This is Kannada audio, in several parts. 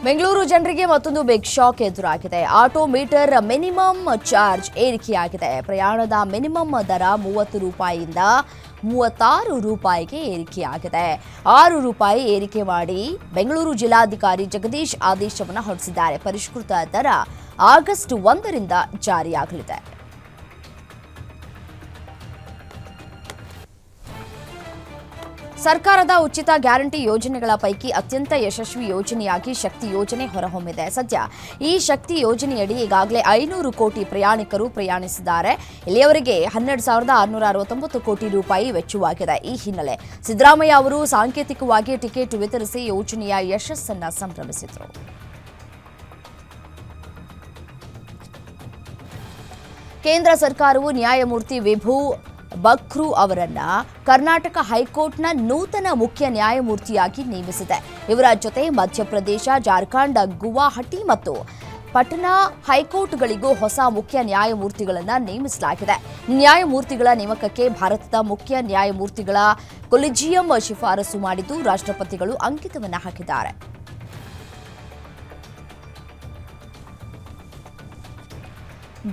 ಬೆಂಗಳೂರು ಜನರಿಗೆ ಮತ್ತೊಂದು ಬಿಗ್ ಶಾಕ್ ಎದುರಾಗಿದೆ. ಆಟೋ ಮೀಟರ್ ಮಿನಿಮಮ್ ಚಾರ್ಜ್ ಏರಿಕೆಯಾಗಿದೆ. ಪ್ರಯಾಣದ ಮಿನಿಮಮ್ ದರ 30 ರೂಪಾಯಿಯಿಂದ 36 ರೂಪಾಯಿಗೆ ಏರಿಕೆಯಾಗಿದೆ. 6 ರೂಪಾಯಿ ಏರಿಕೆ ಮಾಡಿ ಬೆಂಗಳೂರು ಜಿಲ್ಲಾಧಿಕಾರಿ ಜಗದೀಶ್ ಆದೇಶವನ್ನು ಹೊರಡಿಸಿದ್ದಾರೆ. ಪರಿಷ್ಕೃತ ದರ ಆಗಸ್ಟ್ 1ರಿಂದ ಜಾರಿಯಾಗಲಿದೆ. ಸರ್ಕಾರದ ಉಚಿತ ಗ್ಯಾರಂಟಿ ಯೋಜನೆಗಳ ಪೈಕಿ ಅತ್ಯಂತ ಯಶಸ್ವಿ ಯೋಜನೆಯಾಗಿ ಶಕ್ತಿ ಯೋಜನೆ ಹೊರಹೊಮ್ಮಿದೆ. ಸದ್ಯ ಈ ಶಕ್ತಿ ಯೋಜನೆಯಡಿ ಈಗಾಗಲೇ 500 ಕೋಟಿ ಪ್ರಯಾಣಿಕರು ಪ್ರಯಾಣಿಸಿದ್ದಾರೆ. ಇಲ್ಲಿಯವರೆಗೆ 12,669 ಕೋಟಿ ರೂಪಾಯಿ ವೆಚ್ಚವಾಗಿದೆ. ಈ ಹಿನ್ನೆಲೆ ಸಿದ್ದರಾಮಯ್ಯ ಅವರು ಸಾಂಕೇತಿಕವಾಗಿ ಟಿಕೆಟ್ ವಿತರಿಸಿ ಯೋಜನೆಯ ಯಶಸ್ಸನ್ನು ಸಂಭ್ರಮಿಸಿದರು. ಕೇಂದ್ರ ಸರ್ಕಾರವು ನ್ಯಾಯಮೂರ್ತಿ ವಿಭು ಬಕ್ರೂ ಅವರನ್ನ ಕರ್ನಾಟಕ ಹೈಕೋರ್ಟ್ನ ನೂತನ ಮುಖ್ಯ ನ್ಯಾಯಮೂರ್ತಿಯಾಗಿ ನೇಮಿಸಿದೆ. ಇವರ ಜೊತೆ ಮಧ್ಯಪ್ರದೇಶ, ಜಾರ್ಖಂಡ್, ಗುವಾಹಟಿ ಮತ್ತು ಪಟನಾ ಹೈಕೋರ್ಟ್ಗಳಿಗೂ ಹೊಸ ಮುಖ್ಯ ನ್ಯಾಯಮೂರ್ತಿಗಳನ್ನು ನೇಮಿಸಲಾಗಿದೆ. ನ್ಯಾಯಮೂರ್ತಿಗಳ ನೇಮಕಕ್ಕೆ ಭಾರತದ ಮುಖ್ಯ ನ್ಯಾಯಮೂರ್ತಿಗಳ ಕೊಲಿಜಿಯಂ ಶಿಫಾರಸು ಮಾಡಿದ್ದು ರಾಷ್ಟ್ರಪತಿಗಳು ಅಂಕಿತವನ್ನು ಹಾಕಿದ್ದಾರೆ.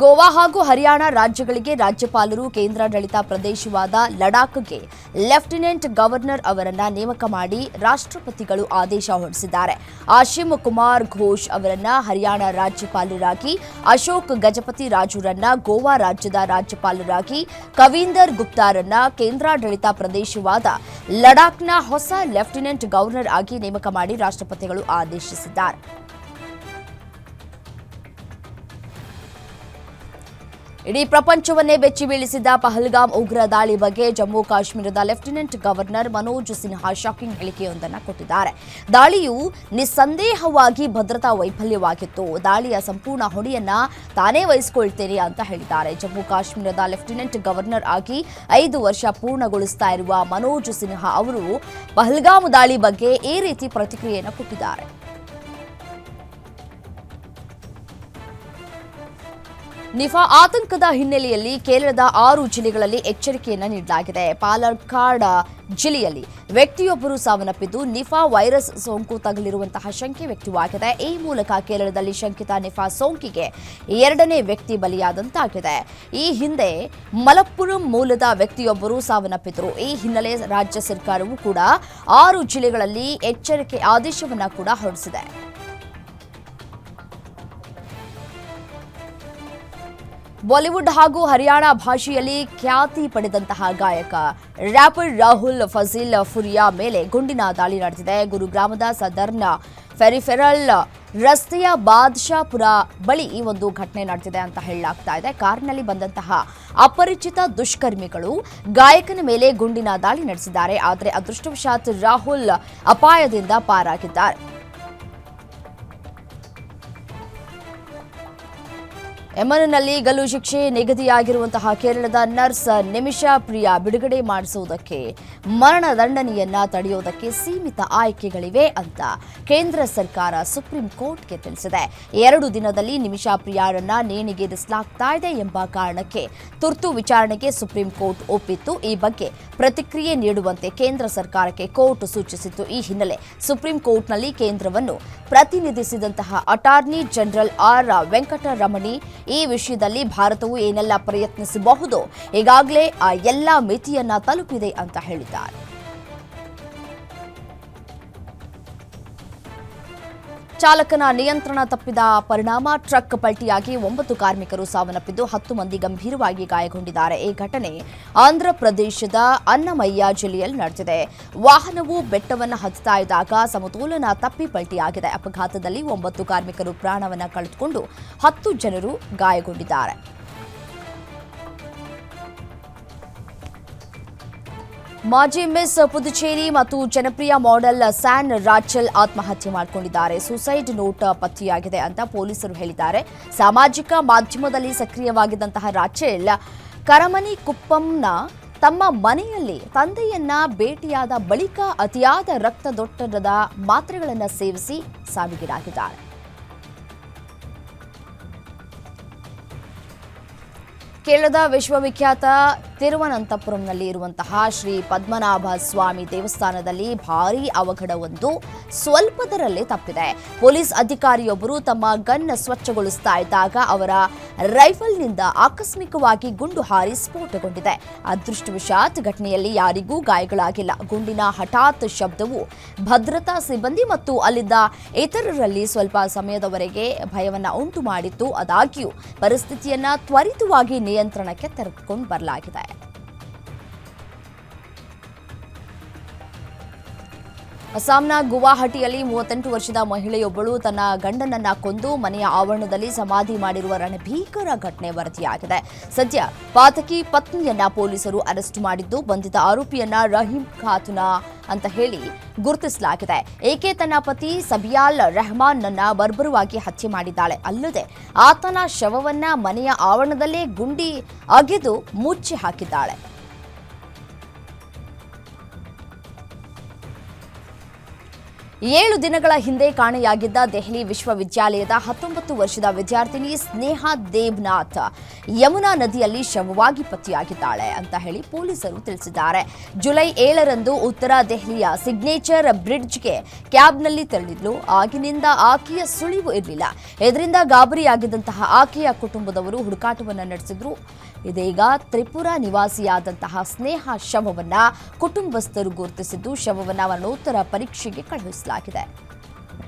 ಗೋವಾ ಹಾಗೂ ಹರಿಯಾಣ ರಾಜ್ಯಗಳಿಗೆ ರಾಜ್ಯಪಾಲರು ಕೇಂದ್ರಾಡಳಿತ ಪ್ರದೇಶವಾದ ಲಡಾಖ್ಗೆ ಲೆಫ್ಟಿನೆಂಟ್ ಗವರ್ನರ್ ಅವರನ್ನ ನೇಮಕ ಮಾಡಿ ರಾಷ್ಟ್ರಪತಿಗಳು ಆದೇಶ ಹೊರಡಿಸಿದ್ದಾರೆ. ಆಶಿಮ್ ಕುಮಾರ್ ಘೋಷ್ ಅವರನ್ನ ಹರಿಯಾಣ ರಾಜ್ಯಪಾಲರಾಗಿ, ಅಶೋಕ್ ಗಜಪತಿ ರಾಜುರನ್ನ ಗೋವಾ ರಾಜ್ಯದ ರಾಜ್ಯಪಾಲರಾಗಿ, ಕವೀಂದರ್ ಗುಪ್ತಾರನ್ನ ಕೇಂದ್ರಾಡಳಿತ ಪ್ರದೇಶವಾದ ಲಡಾಖ್ನ ಹೊಸ ಲೆಫ್ಟಿನೆಂಟ್ ಗವರ್ನರ್ ಆಗಿ ನೇಮಕ ಮಾಡಿ ರಾಷ್ಟ್ರಪತಿಗಳು ಆದೇಶಿಸಿದ್ದಾರೆ. ಇಡೀ ಪ್ರಪಂಚವನ್ನೇ ಬೆಚ್ಚಿ ಬೀಳಿಸಿದ ಪಹಲ್ಗಾಮ್ ಉಗ್ರ ದಾಳಿ ಬಗ್ಗೆ ಜಮ್ಮು ಕಾಶ್ಮೀರದ lieutenant governor Manoj Sinha shocking ಹೇಳಿಕೆಯೊಂದನ್ನು ಕೊಟ್ಟಿದ್ದಾರೆ. ದಾಳಿಯು ನಿಸ್ಸಂದೇಹವಾಗಿ ಭದ್ರತಾ ವೈಫಲ್ಯವಾಗಿತ್ತು. ದಾಳಿಯ ಸಂಪೂರ್ಣ ಹೊಣೆಯನ್ನ ತಾನೇ ವಹಿಸಿಕೊಳ್ತೇನೆ ಅಂತ ಹೇಳಿದ್ದಾರೆ. ಜಮ್ಮು ಕಾಶ್ಮೀರದ ಲೆಫ್ಟಿನೆಂಟ್ ಗವರ್ನರ್ ಆಗಿ 5 ವರ್ಷ ಪೂರ್ಣಗೊಳಿಸ್ತಾ ಇರುವ ಮನೋಜ್ ಸಿನ್ಹಾ ಅವರು ಪಹಲ್ಗಾಮ್ ದಾಳಿ ಬಗ್ಗೆ ಈ ರೀತಿ ಪ್ರತಿಕ್ರಿಯೆಯನ್ನು ಕೊಟ್ಟಿದ್ದಾರೆ. ನಿಫಾ ಆತಂಕದ ಹಿನ್ನೆಲೆಯಲ್ಲಿ ಕೇರಳದ 6 ಜಿಲ್ಲೆಗಳಲ್ಲಿ ಎಚ್ಚರಿಕೆಯನ್ನು ನೀಡಲಾಗಿದೆ. ಪಾಲಕ್ಕಾಡ್ ಜಿಲ್ಲೆಯಲ್ಲಿ ವ್ಯಕ್ತಿಯೊಬ್ಬರು ಸಾವನ್ನಪ್ಪಿದ್ದು ನಿಫಾ ವೈರಸ್ ಸೋಂಕು ತಗುಲಿರುವಂತಹ ಶಂಕೆ ವ್ಯಕ್ತವಾಗಿದೆ. ಈ ಮೂಲಕ ಕೇರಳದಲ್ಲಿ ಶಂಕಿತ ನಿಫಾ ಸೋಂಕಿಗೆ 2ನೇ ವ್ಯಕ್ತಿ ಬಲಿಯಾದಂತಾಗಿದೆ. ಈ ಹಿಂದೆ ಮಲಪ್ಪುರಂ ಮೂಲದ ವ್ಯಕ್ತಿಯೊಬ್ಬರು ಸಾವನ್ನಪ್ಪಿದ್ದರು. ಈ ಹಿನ್ನೆಲೆ ರಾಜ್ಯ ಸರ್ಕಾರವು ಕೂಡ 6 ಜಿಲ್ಲೆಗಳಲ್ಲಿ ಎಚ್ಚರಿಕೆ ಆದೇಶವನ್ನು ಕೂಡ ಹೊರಡಿಸಿದೆ. ಬಾಲಿವುಡ್ ಹಾಗೂ ಹರಿಯಾಣ ಭಾಷೆಯಲ್ಲಿ ಖ್ಯಾತಿ ಪಡೆದಂತಹ ಗಾಯಕ ರ್ಯಾಪರ್ ರಾಹುಲ್ ಫಜೀಲ್ ಫುರಿಯಾ ಮೇಲೆ ಗುಂಡಿನ ದಾಳಿ ನಡೆದಿದೆ. ಗುರುಗ್ರಾಮದ ಸದರ್ನ ಫೆರಿಫೆರಲ್ ರಸ್ತೆಯ ಬಾದ್ಶಾಪುರ ಬಳಿ ಈ ಒಂದು ಘಟನೆ ನಡೆದಿದೆ ಅಂತ ಹೇಳಲಾಗ್ತಾ ಇದೆ. ಕಾರಿನಲ್ಲಿ ಬಂದಂತಹ ಅಪರಿಚಿತ ದುಷ್ಕರ್ಮಿಗಳು ಗಾಯಕನ ಮೇಲೆ ಗುಂಡಿನ ದಾಳಿ ನಡೆಸಿದ್ದಾರೆ. ಆದರೆ ಅದೃಷ್ಟವಶಾತ್ ರಾಹುಲ್ ಅಪಾಯದಿಂದ ಪಾರಾಗಿದ್ದಾರೆ. ಯಮನ್ನಲ್ಲಿ ಗಲ್ಲು ಶಿಕ್ಷೆ ನಿಗದಿಯಾಗಿರುವಂತಹ ಕೇರಳದ ನರ್ಸ್ ನಿಮಿಷಾ ಪ್ರಿಯಾ ಬಿಡುಗಡೆ ಮಾಡಿಸುವುದಕ್ಕೆ ಮರಣದಂಡನೆಯನ್ನ ತಡೆಯುವುದಕ್ಕೆ ಸೀಮಿತ ಆಯ್ಕೆಗಳಿವೆ ಅಂತ ಕೇಂದ್ರ ಸರ್ಕಾರ ಸುಪ್ರೀಂ ಕೋರ್ಟ್ಗೆ ತಿಳಿಸಿದೆ. 2 ದಿನದಲ್ಲಿ ನಿಮಿಷಾ ಪ್ರಿಯಾರನ್ನ ನೇಣಿಗೇರಿಸಲಾಗ್ತಾ ಇದೆ ಎಂಬ ಕಾರಣಕ್ಕೆ ತುರ್ತು ವಿಚಾರಣೆಗೆ ಸುಪ್ರೀಂ ಕೋರ್ಟ್ ಒಪ್ಪಿತ್ತು. ಈ ಬಗ್ಗೆ ಪ್ರತಿಕ್ರಿಯೆ ನೀಡುವಂತೆ ಕೇಂದ್ರ ಸರ್ಕಾರಕ್ಕೆ ಕೋರ್ಟ್ ಸೂಚಿಸಿತ್ತು. ಈ ಹಿನ್ನೆಲೆ ಸುಪ್ರೀಂ ಕೋರ್ಟ್ನಲ್ಲಿ ಕೇಂದ್ರವನ್ನು ಪ್ರತಿನಿಧಿಸಿದಂತಹ ಅಟಾರ್ನಿ ಜನರಲ್ ಆರ್ ವೆಂಕಟರಮಣಿ ಈ ವಿಷಯದಲ್ಲಿ ಭಾರತವು ಏನೆಲ್ಲ ಪ್ರಯತ್ನಿಸಬಹುದು ಈಗಾಗಲೇ ಆ ಎಲ್ಲ ಮಿತಿಯನ್ನ ತಲುಪಿದೆ ಅಂತ ಹೇಳಿದ್ದಾರೆ. ಚಾಲಕನ ನಿಯಂತ್ರಣ ತಪ್ಪಿದ ಪರಿಣಾಮ ಟ್ರಕ್ ಪಲ್ಟಿಯಾಗಿ 9 ಕಾರ್ಮಿಕರು ಸಾವನ್ನಪ್ಪಿದ್ದು 10 ಮಂದಿ ಗಂಭೀರವಾಗಿ ಗಾಯಗೊಂಡಿದ್ದಾರೆ. ಈ ಘಟನೆ ಆಂಧ್ರಪ್ರದೇಶದ ಅನ್ನಮಯ್ಯ ಜಿಲ್ಲೆಯಲ್ಲಿ ನಡೆದಿದೆ. ವಾಹನವು ಬೆಟ್ಟವನ್ನು ಹತ್ತುತ್ತಾ ಇದ್ದಾಗ ಸಮತೋಲನ ತಪ್ಪಿ ಪಲ್ಟಿಯಾಗಿದೆ. ಅಪಘಾತದಲ್ಲಿ 9 ಕಾರ್ಮಿಕರು ಪ್ರಾಣವನ್ನು ಕಳೆದುಕೊಂಡು 10 ಜನರು ಗಾಯಗೊಂಡಿದ್ದಾರೆ. ಮಾಜಿ ಮಿಸ್ ಪುದುಚೇರಿ ಮತ್ತು ಜನಪ್ರಿಯ ಮಾಡೆಲ್ ಸ್ಯಾನ್ ರಾಚೆಲ್ ಆತ್ಮಹತ್ಯೆ ಮಾಡಿಕೊಂಡಿದ್ದಾರೆ. ಸೂಸೈಡ್ ನೋಟ್ ಪತ್ತೆಯಾಗಿದೆ ಅಂತ ಪೊಲೀಸರು ಹೇಳಿದ್ದಾರೆ. ಸಾಮಾಜಿಕ ಮಾಧ್ಯಮದಲ್ಲಿ ಸಕ್ರಿಯವಾಗಿದ್ದಂತಹ ರಾಚೆಲ್ ಕರಮನಿ ಕುಪ್ಪಂನ ತಮ್ಮ ಮನೆಯಲ್ಲಿ ತಂದೆಯನ್ನ ಭೇಟಿಯಾದ ಬಳಿಕ ಅತಿಯಾದ ರಕ್ತದೊತ್ತಡದ ಮಾತ್ರೆಗಳನ್ನು ಸೇವಿಸಿ ಸಾವಿಗೀಡಾಗಿದ್ದಾರೆ. ಕೇರಳದ ವಿಶ್ವವಿಖ್ಯಾತ ತಿರುವನಂತಪುರಂನಲ್ಲಿ ಇರುವಂತಹ ಶ್ರೀ ಪದ್ಮನಾಭ ಸ್ವಾಮಿ ದೇವಸ್ಥಾನದಲ್ಲಿ ಭಾರೀ ಅವಘಡವೊಂದು ಸ್ವಲ್ಪದರಲ್ಲೇ ತಪ್ಪಿದೆ. ಪೊಲೀಸ್ ಅಧಿಕಾರಿಯೊಬ್ಬರು ತಮ್ಮ ಗನ್ ಸ್ವಚ್ಛಗೊಳಿಸ್ತಾ ಇದ್ದಾಗ ಅವರ ರೈಫಲ್ನಿಂದ ಆಕಸ್ಮಿಕವಾಗಿ ಗುಂಡು ಹಾರಿ ಸ್ಫೋಟಗೊಂಡಿದೆ. ಅದೃಷ್ಟವಶಾತ್ ಘಟನೆಯಲ್ಲಿ ಯಾರಿಗೂ ಗಾಯಗಳಾಗಿಲ್ಲ. ಗುಂಡಿನ ಹಠಾತ್ ಶಬ್ದವು ಭದ್ರತಾ ಸಿಬ್ಬಂದಿ ಮತ್ತು ಅಲ್ಲಿದ್ದ ಇತರರಲ್ಲಿ ಸ್ವಲ್ಪ ಸಮಯದವರೆಗೆ ಭಯವನ್ನ ಉಂಟು ಮಾಡಿತ್ತು. ಆದಾಗ್ಯೂ ಪರಿಸ್ಥಿತಿಯನ್ನ ತ್ವರಿತವಾಗಿ ನಿಯಂತ್ರಣಕ್ಕೆ ತೆಗೆದುಕೊಂಡು ಬರಲಾಗಿದೆ. ಅಸ್ಸಾಂನ ಗುವಾಹಟಿಯಲ್ಲಿ 38 ವರ್ಷದ ಮಹಿಳೆಯೊಬ್ಬಳು ತನ್ನ ಗಂಡನನ್ನ ಕೊಂದು ಮನೆಯ ಆವರಣದಲ್ಲಿ ಸಮಾಧಿ ಮಾಡಿರುವ ರಣಭೀಕರ ಘಟನೆ ವರದಿಯಾಗಿದೆ. ಸದ್ಯ ಪಾತಕಿ ಪತ್ನಿಯನ್ನ ಪೊಲೀಸರು ಅರೆಸ್ಟ್ ಮಾಡಿದ್ದು, ಬಂಧಿತ ಆರೋಪಿಯನ್ನ ರಹೀಂ ಖಾತುನಾ ಅಂತ ಹೇಳಿ ಗುರುತಿಸಲಾಗಿದೆ. ಏಕೆ ತನ್ನ ಪತಿ ಸಬಿಯಾಲ್ ರೆಹಮಾನ್ ನನ್ನ ಬರ್ಬರವಾಗಿ ಹತ್ಯೆ ಮಾಡಿದ್ದಾಳೆ. ಅಲ್ಲದೆ ಆತನ ಶವವನ್ನ ಮನೆಯ ಆವರಣದಲ್ಲೇ ಗುಂಡಿ ಅಗೆದು ಮುಚ್ಚಿ ಹಾಕಿದ್ದಾಳೆ. 7 ದಿನಗಳ ಹಿಂದೆ ಕಾಣೆಯಾಗಿದ್ದ ದೆಹಲಿ ವಿಶ್ವವಿದ್ಯಾಲಯದ 19 ವರ್ಷದ ವಿದ್ಯಾರ್ಥಿನಿ ಸ್ನೇಹಾ ದೇವ್ನಾಥ್ ಯಮುನಾ ನದಿಯಲ್ಲಿ ಶವವಾಗಿ ಪತ್ತೆಯಾಗಿದ್ದಾಳೆ ಅಂತ ಹೇಳಿ ಪೊಲೀಸರು ತಿಳಿಸಿದ್ದಾರೆ. ಜುಲೈ 7ರಂದು ಉತ್ತರ ದೆಹಲಿಯ ಸಿಗ್ನೇಚರ್ ಬ್ರಿಡ್ಜ್ಗೆ ಕ್ಯಾಬ್ನಲ್ಲಿ ತೆರಳಿದ್ಲು. ಆಗಿನಿಂದ ಆಕೆಯ ಸುಳಿವು ಇರಲಿಲ್ಲ. ಇದರಿಂದ ಗಾಬರಿಯಾಗಿದ್ದಂತಹ ಆಕೆಯ ಕುಟುಂಬದವರು ಹುಡುಕಾಟವನ್ನು ನಡೆಸಿದ್ರು. ಇದೀಗ ತ್ರಿಪುರಾ ನಿವಾಸಿಯಾದಂತಹ ಸ್ನೇಹ ಶವವನ್ನ ಕುಟುಂಬಸ್ಥರು ಗುರುತಿಸಿದ್ದು, ಶವವನ್ನ ಮರಣೋತ್ತರ ಪರೀಕ್ಷೆಗೆ ಕಳುಹಿಸಲಾಗಿದೆ.